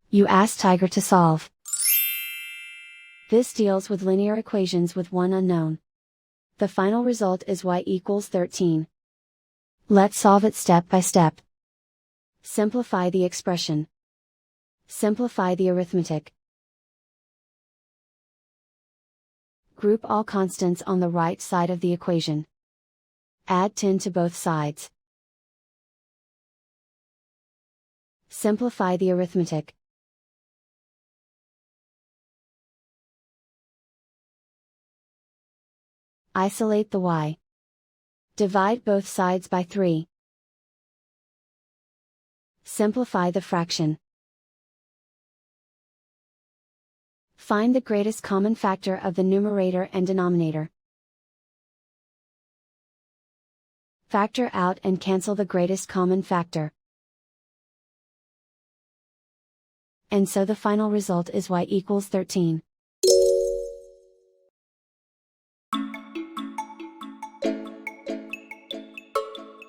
You ask Tiger to solve. This deals with linear equations with one unknown. The final result is y equals 13. Let's solve it step by step. Simplify the expression. Simplify the arithmetic. Group all constants on the right side of the equation. Add 10 to both sides. Simplify the arithmetic. Isolate the y. Divide both sides by 3. Simplify the fraction. Find the greatest common factor of the numerator and denominator. Factor out and cancel the greatest common factor. And so the final result is y equals 13.